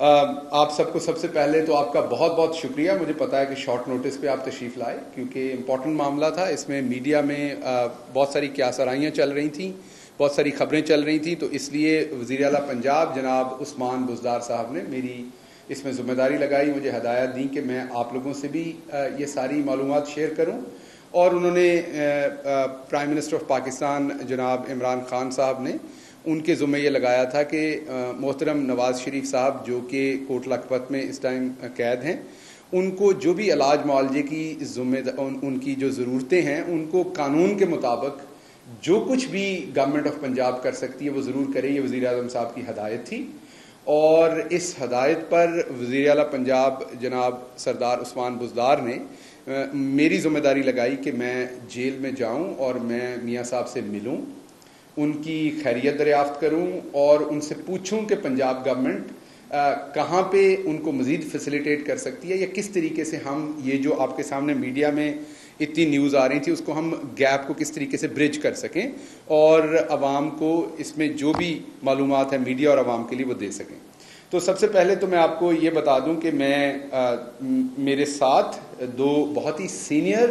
آپ سب کو سب سے پہلے تو آپ کا بہت بہت شکریہ. مجھے پتا ہے کہ شارٹ نوٹس پہ آپ تشریف لائے کیونکہ امپورٹنٹ معاملہ تھا. اس میں میڈیا میں بہت ساری کیاسرائیاں چل رہی تھیں, بہت ساری خبریں چل رہی تھیں, تو اس لیے وزیر اعلیٰ پنجاب جناب عثمان بزدار صاحب نے میری اس میں ذمہ داری لگائی, مجھے ہدایت دی کہ میں آپ لوگوں سے بھی یہ ساری معلومات شیئر کروں. اور انہوں نے پرائم منسٹر آف پاکستان جناب عمران خان صاحب نے ان کے ذمہ یہ لگایا تھا کہ محترم نواز شریف صاحب جو کہ کوٹ لکھپت میں اس ٹائم قید ہیں, ان کو جو بھی علاج معالجے کی ان کی جو ضرورتیں ہیں ان کو قانون کے مطابق جو کچھ بھی گورنمنٹ آف پنجاب کر سکتی ہے وہ ضرور کرے. یہ وزیر اعظم صاحب کی ہدایت تھی اور اس ہدایت پر وزیر اعلیٰ پنجاب جناب سردار عثمان بزدار نے میری ذمہ داری لگائی کہ میں جیل میں جاؤں اور میں میاں صاحب سے ملوں, ان کی خیریت دریافت کروں اور ان سے پوچھوں کہ پنجاب گورنمنٹ کہاں پہ ان کو مزید فیسیلیٹیٹ کر سکتی ہے, یا کس طریقے سے ہم یہ جو آپ کے سامنے میڈیا میں اتنی نیوز آ رہی تھی اس کو ہم گیپ کو کس طریقے سے برج کر سکیں اور عوام کو اس میں جو بھی معلومات ہیں میڈیا اور عوام کے لیے وہ دے سکیں. تو سب سے پہلے تو میں آپ کو یہ بتا دوں کہ میرے ساتھ دو بہت ہی سینئر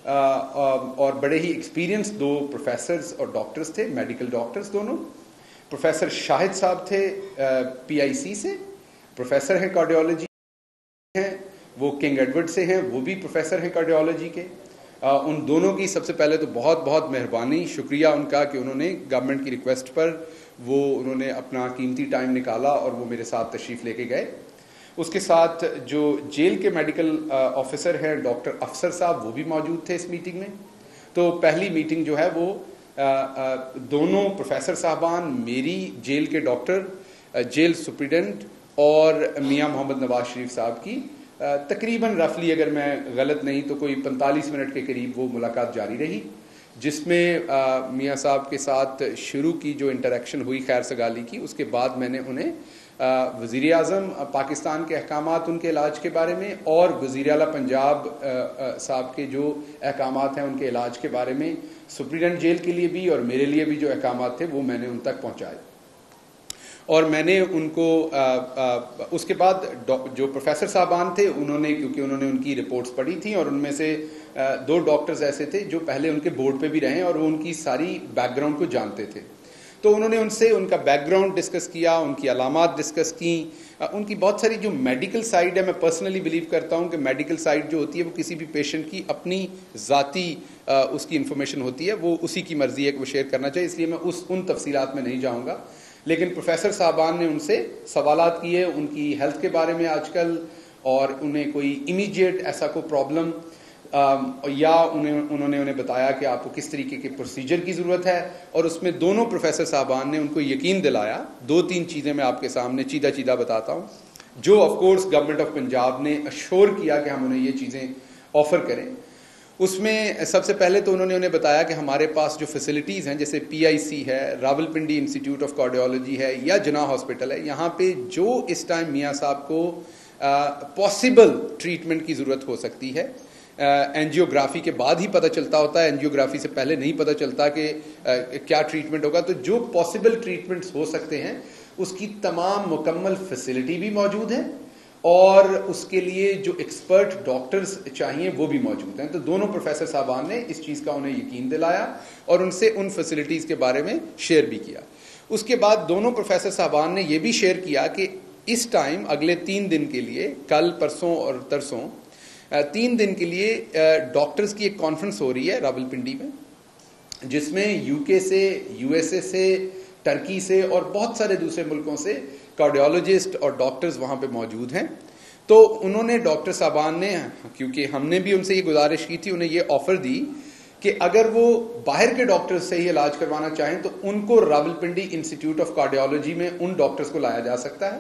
اور بڑے ہی ایکسپیرینس دو پروفیسرز اور ڈاکٹرز تھے, میڈیکل ڈاکٹرز دونوں. پروفیسر شاہد صاحب تھے PIC سے, پروفیسر ہیں کارڈیولوجی ہیں, وہ کنگ ایڈورڈ سے ہیں, وہ بھی پروفیسر ہیں کارڈیولوجی کے. ان دونوں کی سب سے پہلے تو بہت بہت مہربانی, شکریہ ان کا کہ انہوں نے گورنمنٹ کی ریکویسٹ پر انہوں نے اپنا قیمتی ٹائم نکالا اور وہ میرے ساتھ تشریف لے کے گئے. اس کے ساتھ جو جیل کے میڈیکل آفیسر ہیں ڈاکٹر افسر صاحب, وہ بھی موجود تھے اس میٹنگ میں. تو پہلی میٹنگ جو ہے وہ دونوں پروفیسر صاحبان, میری جیل کے ڈاکٹر, جیل سپرنٹینڈنٹ اور میاں محمد نواز شریف صاحب کی تقریباً رفلی اگر میں غلط نہیں تو کوئی 45 منٹ کے قریب وہ ملاقات جاری رہی, جس میں میاں صاحب کے ساتھ شروع کی جو انٹریکشن ہوئی خیر سگالی کی. اس کے بعد میں نے انہیں وزیر اعظم پاکستان کے احکامات ان کے علاج کے بارے میں اور وزیر اعلیٰ پنجاب صاحب کے جو احکامات ہیں ان کے علاج کے بارے میں, سپرنٹینڈنٹ جیل کے لیے بھی اور میرے لیے بھی جو احکامات تھے وہ میں نے ان تک پہنچائے. اور میں نے ان کو اس کے بعد جو پروفیسر صاحبان تھے انہوں نے, کیونکہ انہوں نے ان کی رپورٹس پڑھی تھیں اور ان میں سے دو ڈاکٹرز ایسے تھے جو پہلے ان کے بورڈ پہ بھی رہے اور وہ ان کی ساری بیک گراؤنڈ کو جانتے تھے, تو انہوں نے ان سے ان کا بیک گراؤنڈ ڈسکس کیا, ان کی علامات ڈسکس کیں, ان کی بہت ساری جو میڈیکل سائیڈ ہے. میں پرسنلی بلیو کرتا ہوں کہ میڈیکل سائیڈ جو ہوتی ہے وہ کسی بھی پیشنٹ کی اپنی ذاتی اس کی انفارمیشن ہوتی ہے, وہ اسی کی مرضی ہے کہ وہ شیئر کرنا چاہیے, اس لیے میں ان تفصیلات میں نہیں جاؤں گا. لیکن پروفیسر صاحبان نے ان سے سوالات کیے ان کی ہیلتھ کے بارے میں آج کل, اور انہیں کوئی امیڈیٹ ایسا کوئی پرابلم یا انہوں نے انہیں بتایا کہ آپ کو کس طریقے کے پروسیجر کی ضرورت ہے. اور اس میں دونوں پروفیسر صاحبان نے ان کو یقین دلایا. 2-3 چیزیں میں آپ کے سامنے چیدہ بتاتا ہوں جو of course government of Punjab نے اشور کیا کہ ہم انہیں یہ چیزیں آفر کریں. اس میں سب سے پہلے تو انہوں نے بتایا کہ ہمارے پاس جو فیسلٹیز ہیں جیسے PIC ہے, راولپنڈی انسٹیٹیوٹ آف کارڈیولوجی ہے یا جناح ہاسپٹل ہے, یہاں پہ جو اس ٹائم میاں صاحب کو پاسبل ٹریٹمنٹ کی ضرورت ہو سکتی ہے, اینجیوگرافی کے بعد ہی پتہ چلتا ہوتا ہے, اینجیوگرافی سے پہلے نہیں پتہ چلتا کہ کیا ٹریٹمنٹ ہوگا, تو جو پاسبل ٹریٹمنٹس ہو سکتے ہیں اس کی تمام مکمل فیسلٹی بھی موجود ہے اور اس کے لیے جو ایکسپرٹ ڈاکٹرز چاہیے وہ بھی موجود ہیں. تو دونوں پروفیسر صاحبان نے اس چیز کا انہیں یقین دلایا اور ان سے ان فیسلٹیز کے بارے میں شیئر بھی کیا. اس کے بعد دونوں پروفیسر صاحبان نے یہ بھی شیئر کیا کہ اس ٹائم اگلے 3 دن کے لیے, کل پرسوں اور ترسوں 3 دن کے لیے ڈاکٹرز کی ایک کانفرنس ہو رہی ہے راولپنڈی میں, جس میں UK سے, USA سے, ٹرکی سے اور بہت سارے دوسرے ملکوں سے کارڈیولوجسٹ اور ڈاکٹرز وہاں پہ موجود ہیں. تو انہوں نے ڈاکٹر صاحبان نے, کیونکہ ہم نے بھی ان سے یہ گزارش کی تھی, انہیں یہ آفر دی کہ اگر وہ باہر کے ڈاکٹر سے ہی علاج کروانا چاہیں تو ان کو راولپنڈی انسٹیٹیوٹ آف کارڈیولوجی میں ان ڈاکٹرز کو لایا جا سکتا ہے,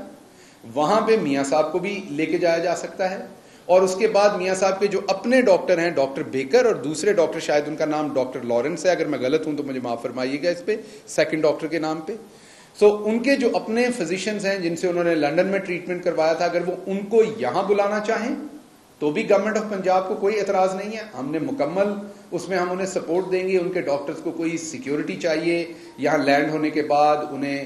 وہاں پہ میاں صاحب کو بھی لے کے جایا جا سکتا ہے. اور اس کے بعد میاں صاحب کے جو اپنے ڈاکٹر ہیں ڈاکٹر بیکر اور دوسرے ڈاکٹر, شاید ان کا نام ڈاکٹر لارنس ہے, اگر میں غلط ہوں تو مجھے معاف فرمائیے گا اس پہ, سیکنڈ ڈاکٹر کے نام پہ. سو ان کے جو اپنے فزیشنز ہیں جن سے انہوں نے لنڈن میں ٹریٹمنٹ کروایا تھا, اگر وہ ان کو یہاں بلانا چاہیں تو بھی گورنمنٹ آف پنجاب کو کوئی اعتراض نہیں ہے. ہم نے مکمل اس میں ہم انہیں سپورٹ دیں گے. ان کے ڈاکٹرز کو کوئی سیکیورٹی چاہیے, یہاں لینڈ ہونے کے بعد انہیں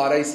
RIC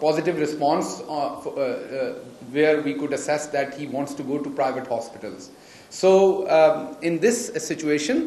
positive response where we could assess that he wants to go to private hospitals. So in this situation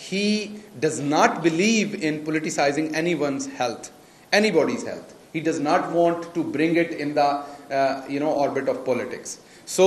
he does not believe in politicizing anyone's health, anybody's health. He does not want to bring it in the orbit of politics. So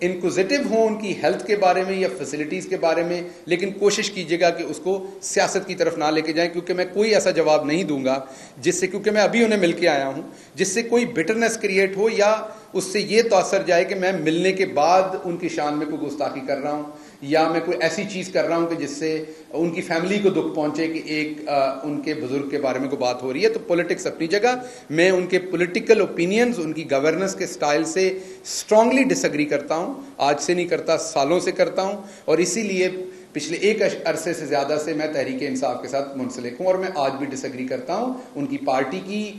inquisitive ہوں ان کی health کے بارے میں یا facilities کے بارے میں, لیکن کوشش کیجیے گا کہ اس کو سیاست کی طرف نہ لے کے جائیں, کیونکہ میں کوئی ایسا جواب نہیں دوں گا جس سے, کیونکہ میں ابھی انہیں مل کے آیا ہوں, جس سے کوئی بٹرنس کریٹ ہو یا اس سے یہ تاثر جائے کہ میں ملنے کے بعد ان کی شان میں کوئی گستاخی کر رہا ہوں یا میں کوئی ایسی چیز کر رہا ہوں کہ جس سے ان کی فیملی کو دکھ پہنچے کہ ایک ان کے بزرگ کے بارے میں کوئی بات ہو رہی ہے. تو پولیٹکس اپنی جگہ, میں ان کے پولیٹیکل اوپینینز, ان کی گورننس کے سٹائل سے اسٹرانگلی ڈس ایگری کرتا ہوں. آج سے نہیں کرتا, سالوں سے کرتا ہوں, اور اسی لیے پچھلے ایک عرصے سے زیادہ سے میں تحریک انصاف کے ساتھ منسلک ہوں, اور میں آج بھی ڈس ایگری کرتا ہوں ان کی پارٹی کی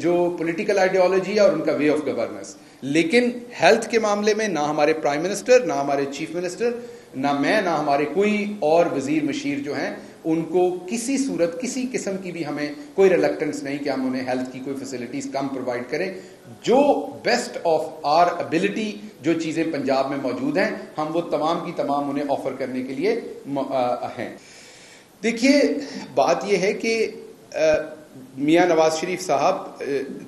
جو پولیٹیکل آئیڈیالوجی ہے اور ان کا وے آف گورننس. لیکن ہیلتھ کے معاملے میں نہ ہمارے پرائم منسٹر, نہ ہمارے چیف منسٹر, نہ میں, نہ ہمارے کوئی اور وزیر مشیر جو ہیں, ان کو کسی صورت کسی قسم کی بھی ہمیں کوئی ریلیکٹنس نہیں کہ ہم انہیں ہیلتھ کی کوئی فیسلٹیز کم پرووائڈ کریں. جو بیسٹ آف آر ابیلٹی جو چیزیں پنجاب میں موجود ہیں, ہم وہ تمام کی تمام انہیں آفر کرنے کے لیے ہیں. دیکھیے بات یہ ہے کہ میاں نواز شریف صاحب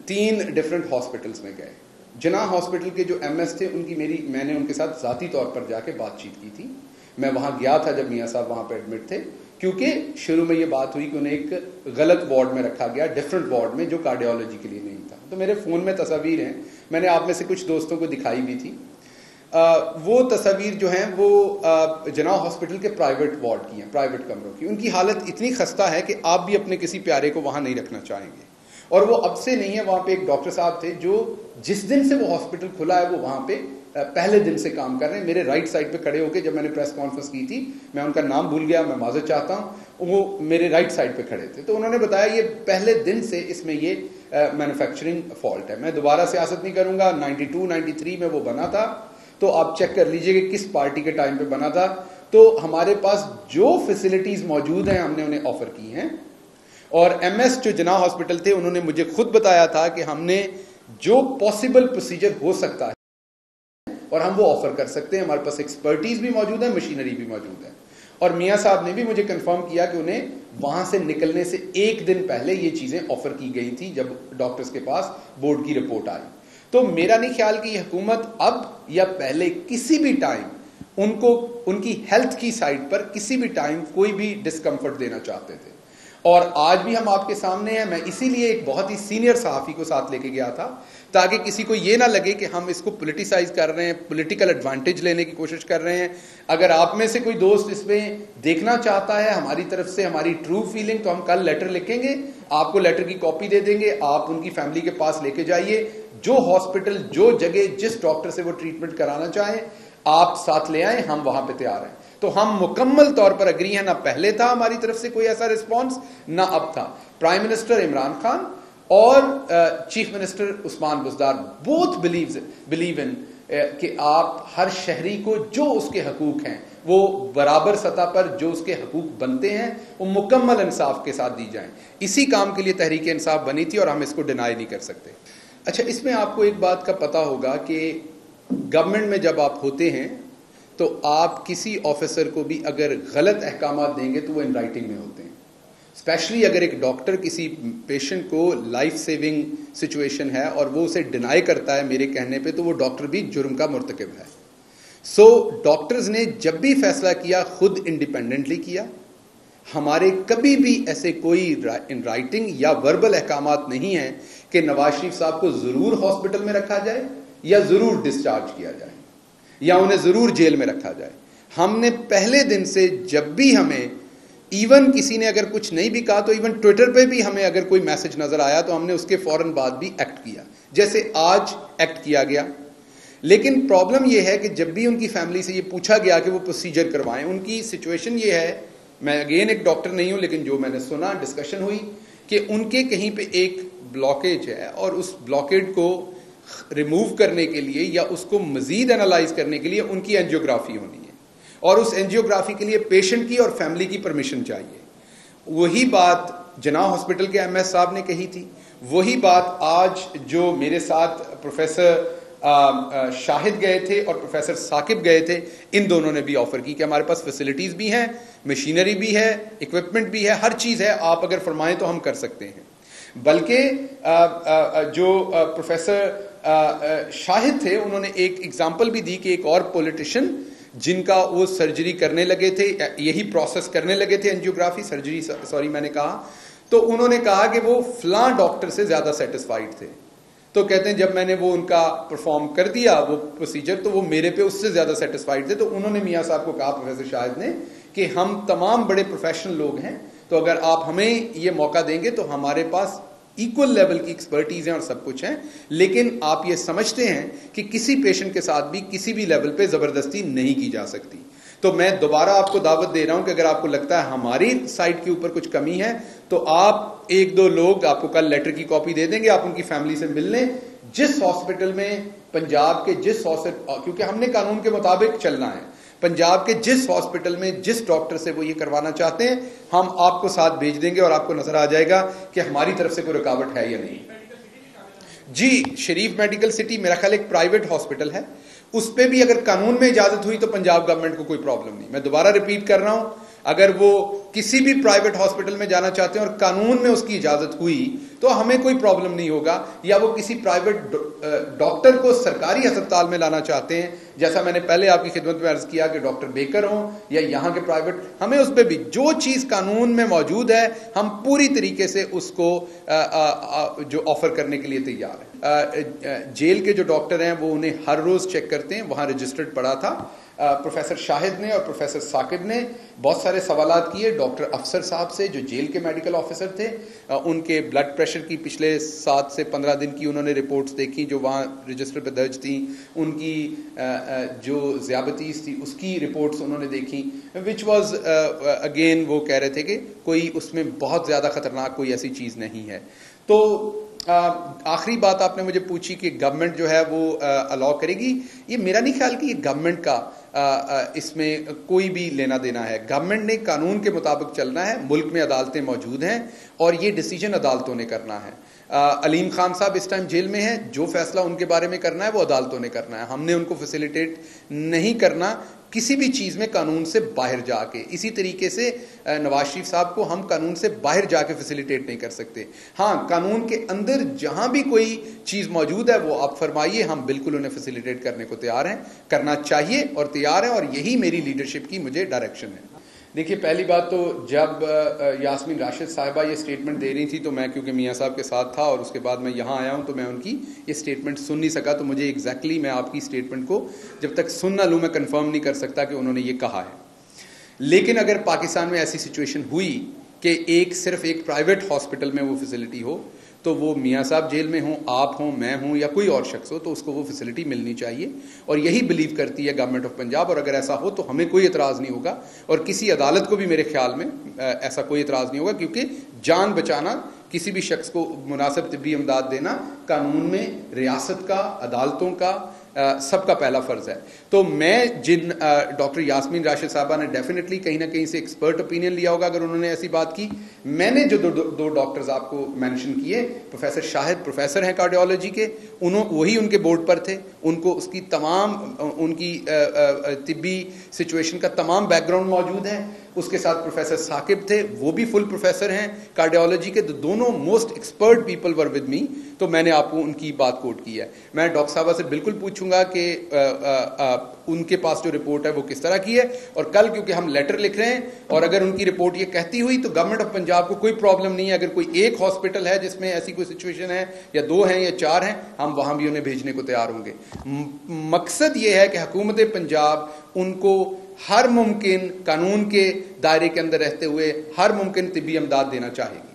3 ڈفرینٹ ہاسپٹلس میں گئے. جناح ہاسپٹل کے جو ایم ایس تھے ان کی میں نے ان کے ساتھ ذاتی طور پر جا کے بات چیت کی تھی. میں وہاں گیا تھا جب میاں صاحب وہاں پہ ایڈمٹ تھے, کیونکہ شروع میں یہ بات ہوئی کہ انہیں ایک غلط وارڈ میں رکھا گیا, ڈفرینٹ وارڈ میں, جو کارڈیالوجی کے لیے نہیں تھا. تو میرے فون میں تصاویر ہیں, میں نے آپ میں سے کچھ دوستوں کو دکھائی بھی تھی. وہ تصاویر جو ہیں وہ جناح ہاسپٹل کے پرائیویٹ وارڈ کی ہیں, پرائیویٹ کمروں کی. ان کی حالت اتنی خستہ ہے کہ آپ بھی اپنے کسی پیارے کو وہاں نہیں رکھنا چاہیں گے. اور وہ اب سے نہیں ہے, وہاں پہ ایک ڈاکٹر صاحب تھے جو جس دن سے وہ ہاسپٹل کھلا ہے وہ وہاں پہ پہلے دن سے کام کر رہے ہیں. میرے رائٹ سائڈ پہ کھڑے ہو کے, جب میں نے پریس کانفرنس کی تھی, میں ان کا نام بھول گیا, میں معذرت چاہتا ہوں, وہ میرے رائٹ سائڈ پہ کھڑے تھے. تو انہوں نے بتایا یہ پہلے دن سے اس میں یہ مینوفیکچرنگ فالٹ ہے. میں دوبارہ سیاست نہیں کروں گا, 92 93 میں وہ بنا تھا, تو آپ چیک کر لیجئے کہ کس پارٹی کے ٹائم پہ بنا تھا. تو ہمارے پاس جو فیسلٹیز موجود ہیں ہم نے انہیں آفر کی ہیں. اور ایم ایس جو جناح ہاسپٹل تھے, انہوں نے مجھے خود بتایا تھا کہ ہم نے جو پاسبل پروسیجر ہو سکتا ہے اور ہم وہ آفر کر سکتے ہیں. ہمارے پاس ایکسپرٹیز بھی موجود ہے, مشینری بھی موجود ہے. اور میاں صاحب نے بھی مجھے کنفرم کیا کہ انہیں وہاں سے نکلنے سے ایک دن پہلے یہ چیزیں آفر کی گئی تھی جب ڈاکٹرز کے پاس بورڈ کی رپورٹ آئی. تو میرا نہیں خیال کہ یہ حکومت اب یا پہلے کسی بھی ٹائم ان کو ان کی ہیلتھ کی سائڈ پر کسی بھی ٹائم کوئی بھی ڈسکمفرٹ دینا چاہتے تھے. اور آج بھی ہم آپ کے سامنے ہیں. میں اسی لیے ایک بہت ہی سینئر صحافی کو ساتھ لے کے گیا تھا تاکہ کسی کو یہ نہ لگے کہ ہم اس کو پولیٹیسائز کر رہے ہیں, پولیٹیکل ایڈوانٹیج لینے کی کوشش کر رہے ہیں. اگر آپ میں سے کوئی دوست اس میں دیکھنا چاہتا ہے ہماری طرف سے ہماری ٹرو فیلنگ, تو ہم کل لیٹر لکھیں گے, آپ کو لیٹر کی کاپی دے دیں گے, آپ ان کی فیملی کے پاس لے کے جائیے. جو ہاسپٹل, جو جگہ, جس ڈاکٹر سے وہ ٹریٹمنٹ کرانا چاہیں آپ ساتھ لے آئیں, ہم وہاں پہ تیار ہیں. تو ہم مکمل طور پر اگری ہیں. نہ پہلے تھا ہماری طرف سے کوئی ایسا رسپانس, نہ اب تھا. پرائم منسٹر عمران خان اور chief minister Usman Buzdar both believe in کہ آپ ہر شہری کو جو اس کے حقوق ہیں وہ برابر سطح پر جو اس کے حقوق بنتے ہیں وہ مکمل انصاف کے ساتھ دی جائیں. اسی کام کے لیے تحریک انصاف بنی تھی اور ہم اس کو ڈینائی نہیں کر سکتے. اچھا, اس میں آپ کو ایک بات کا پتہ ہوگا کہ گورنمنٹ میں جب آپ ہوتے ہیں تو آپ کسی آفیسر کو بھی اگر غلط احکامات دیں گے تو وہ ان رائٹنگ میں ہوتے ہیں. اسپیشلی اگر ایک ڈاکٹر کسی پیشنٹ کو لائف سیونگ سچویشن ہے اور وہ اسے ڈینائی کرتا ہے میرے کہنے پہ, تو وہ ڈاکٹر بھی جرم کا مرتکب ہے. سو ڈاکٹرز نے جب بھی فیصلہ کیا خود انڈیپینڈنٹلی کیا. ہمارے کبھی بھی ایسے کوئی ان رائٹنگ یا وربل احکامات نہیں ہیں کہ نواز شریف صاحب کو ضرور ہاسپٹل میں رکھا جائے یا ضرور ڈسچارج کیا جائے یا انہیں ضرور جیل میں رکھا جائے. ہم نے پہلے دن سے جب بھی ہمیں ایون کسی نے اگر کچھ نہیں بھی کہا تو ایون ٹویٹر پہ بھی ہمیں اگر کوئی میسج نظر آیا تو ہم نے اس کے فوراً بعد بھی ایکٹ کیا, جیسے آج ایکٹ کیا گیا. لیکن پرابلم یہ ہے کہ جب بھی ان کی فیملی سے یہ پوچھا گیا کہ وہ پروسیجر کروائیں, ان کی سچویشن یہ ہے, میں اگین ایک ڈاکٹر نہیں ہوں لیکن جو میں نے سنا, ڈسکشن ہوئی کہ ان کے کہیں پہ ایک بلاکیج ہے اور اس بلاکیج کو ریموو کرنے کے لیے یا اس کو مزید انالائز کرنے کے لیے ان کی اینجیوگرافی ہونی ہے, اور اس اینجیوگرافی کے لیے پیشنٹ کی اور فیملی کی پرمیشن چاہیے. وہی بات جناح ہاسپٹل کے ایم ایس صاحب نے کہی تھی, وہی بات آج جو میرے ساتھ پروفیسر شاہد گئے تھے اور پروفیسر ثاقب گئے تھے, ان دونوں نے بھی آفر کی کہ ہمارے پاس فیسلٹیز بھی ہیں, مشینری بھی ہے, اکوپمنٹ بھی ہے, ہر چیز ہے, آپ اگر فرمائیں تو ہم کر سکتے ہیں. بلکہ جو پروفیسر شاہد تھے, انہوں نے ایک ایگزامپل بھی دی کہ ایک اور پولیٹیشین جن کا وہ سرجری کرنے لگے تھے, یہی پروسیس کرنے لگے تھے, اینجیوگرافی سرجری سوری میں نے کہا, تو انہوں نے کہا کہ وہ فلاں ڈاکٹر سے زیادہ سیٹسفائیڈ تھے. تو کہتے ہیں جب میں نے وہ ان کا پرفارم کر دیا وہ پروسیجر, تو وہ میرے پہ اس سے زیادہ سیٹسفائیڈ تھے. تو انہوں نے میاں صاحب کو کہا, پروفیسر شاہد نے, کہ ہم تمام بڑے پروفیشنل لوگ ہیں, تو اگر آپ ہمیں یہ موقع دیں گے تو ہمارے پاس ایکول لیول کی ایکسپرٹیز ہیں اور سب کچھ ہیں, لیکن آپ یہ سمجھتے ہیں کہ کسی پیشنٹ کے ساتھ بھی کسی بھی لیول پہ زبردستی نہیں کی جا سکتی. تو میں دوبارہ آپ کو دعوت دے رہا ہوں کہ اگر آپ کو لگتا ہے ہماری سائٹ کے اوپر کچھ کمی ہے تو آپ ایک دو لوگ آپ کو کل لیٹر کی کاپی دے دیں گے, آپ ان کی فیملی سے مل لیں. جس ہاسپٹل میں پنجاب کے جس ہاسپٹل, کیونکہ ہم نے قانون کے مطابق چلنا ہے, پنجاب کے جس ہاسپٹل میں جس ڈاکٹر سے وہ یہ کروانا چاہتے ہیں ہم آپ کو ساتھ بھیج دیں گے اور آپ کو نظر آ جائے گا کہ ہماری طرف سے کوئی رکاوٹ ہے یا نہیں. جی, شریف میڈیکل سٹی میرا خیال ایک پرائیویٹ ہاسپٹل ہے, اس پہ بھی اگر قانون میں اجازت ہوئی تو پنجاب گورنمنٹ کو کوئی پرابلم نہیں. میں دوبارہ ریپیٹ کر رہا ہوں, اگر وہ کسی بھی پرائیویٹ ہاسپٹل میں جانا چاہتے ہیں اور قانون میں اس کی اجازت ہوئی تو ہمیں کوئی پرابلم نہیں ہوگا. یا وہ کسی پرائیویٹ ڈاکٹر کو سرکاری ہسپتال میں لانا چاہتے ہیں, جیسا میں نے پہلے آپ کی خدمت میں عرض کیا کہ ڈاکٹر بیکر ہوں یا یہاں کے پرائیویٹ, ہمیں اس پہ بھی جو چیز قانون میں موجود ہے ہم پوری طریقے سے اس کو جو آفر کرنے کے لیے تیار ہیں. جیل کے جو ڈاکٹر ہیں وہ انہیں ہر روز چیک کرتے ہیں, وہاں رجسٹرڈ پڑا تھا. پروفیسر شاہد نے اور پروفیسر ثاقب نے بہت سارے سوالات کیے ڈاکٹر افسر صاحب سے جو جیل کے میڈیکل آفیسر تھے. ان کے بلڈ پریشر کی پچھلے 7 سے 15 دن کی انہوں نے رپورٹس دیکھی جو وہاں رجسٹر پہ درج تھیں. ان کی جو ذیابطیس تھی اس کی رپورٹس انہوں نے دیکھی, وچ واز اگین وہ کہہ رہے تھے کہ کوئی اس میں بہت زیادہ خطرناک کوئی ایسی چیز نہیں ہے. تو آخری بات آپ نے مجھے پوچھی کہ گورنمنٹ جو ہے وہ الاؤ کرے گی. یہ میرا نہیں خیال کہ یہ گورنمنٹ کا اس میں کوئی بھی لینا دینا ہے. گورنمنٹ نے قانون کے مطابق چلنا ہے, ملک میں عدالتیں موجود ہیں اور یہ ڈیسیجن عدالتوں نے کرنا ہے. علیم خان صاحب اس ٹائم جیل میں ہیں, جو فیصلہ ان کے بارے میں کرنا ہے وہ عدالتوں نے کرنا ہے. ہم نے ان کو فیسیلیٹیٹ نہیں کرنا کسی بھی چیز میں قانون سے باہر جا کے. اسی طریقے سے نواز شریف صاحب کو ہم قانون سے باہر جا کے فیسیلیٹیٹ نہیں کر سکتے. ہاں, قانون کے اندر جہاں بھی کوئی چیز موجود ہے وہ آپ فرمائیے, ہم بالکل انہیں فیسیلیٹیٹ کرنے کو تیار ہیں, کرنا چاہیے اور تیار ہیں, اور یہی میری لیڈرشپ کی مجھے ڈائریکشن ہے. دیکھیے, پہلی بات تو جب یاسمین راشد صاحبہ یہ سٹیٹمنٹ دے رہی تھی تو میں کیونکہ میاں صاحب کے ساتھ تھا اور اس کے بعد میں یہاں آیا ہوں تو میں ان کی یہ سٹیٹمنٹ سن نہیں سکا, تو مجھے ایگزیکٹلی میں آپ کی سٹیٹمنٹ کو جب تک سن نہ لوں میں کنفرم نہیں کر سکتا کہ انہوں نے یہ کہا ہے. لیکن اگر پاکستان میں ایسی سچویشن ہوئی کہ صرف ایک پرائیویٹ ہاسپٹل میں وہ فیسلٹی ہو تو وہ میاں صاحب جیل میں ہوں, آپ ہوں, میں ہوں یا کوئی اور شخص ہو, تو اس کو وہ فیسلٹی ملنی چاہیے. اور یہی بلیو کرتی ہے گورنمنٹ آف پنجاب, اور اگر ایسا ہو تو ہمیں کوئی اعتراض نہیں ہوگا اور کسی عدالت کو بھی میرے خیال میں ایسا کوئی اعتراض نہیں ہوگا, کیونکہ جان بچانا, کسی بھی شخص کو مناسب طبی امداد دینا قانون میں ریاست کا, عدالتوں کا, سب کا پہلا فرض ہے. تو میں جن ڈاکٹر یاسمین راشد صاحبہ نے ڈیفینیٹلی کہیں نہ کہیں سے ایکسپرٹ اوپینین لیا ہوگا اگر انہوں نے ایسی بات کی. میں نے جو دو ڈاکٹرز آپ کو مینشن کیے, پروفیسر شاہد پروفیسر ہیں کارڈیولوجی کے, وہی ان کے بورڈ پر تھے, ان کو اس کی تمام ان کی طبی سچویشن کا تمام بیک گراؤنڈ موجود ہے. اس کے ساتھ پروفیسر ثاقب تھے, وہ بھی فل پروفیسر ہیں کارڈیولوجی کے, دونوں most expert people were with me. تو میں نے آپ کو ان کی بات کوٹ کی ہے. میں ڈاکٹر صاحبہ سے بالکل پوچھوں گا کہ ان کے پاس جو رپورٹ ہے وہ کس طرح کی ہے, اور کل کیونکہ ہم لیٹر لکھ رہے ہیں اور اگر ان کی رپورٹ یہ کہتی ہوئی تو گورنمنٹ آف پنجاب کو کوئی پرابلم نہیں ہے. اگر کوئی ایک ہاسپٹل ہے جس میں ایسی کوئی سچویشن ہے, یا 2 ہیں یا 4 ہیں, ہم وہاں بھی انہیں بھیجنے کو تیار ہوں گے. مقصد یہ ہے کہ حکومت پنجاب ان کو ہر ممکن قانون کے دائرے کے اندر رہتے ہوئے ہر ممکن طبی امداد دینا چاہے گی.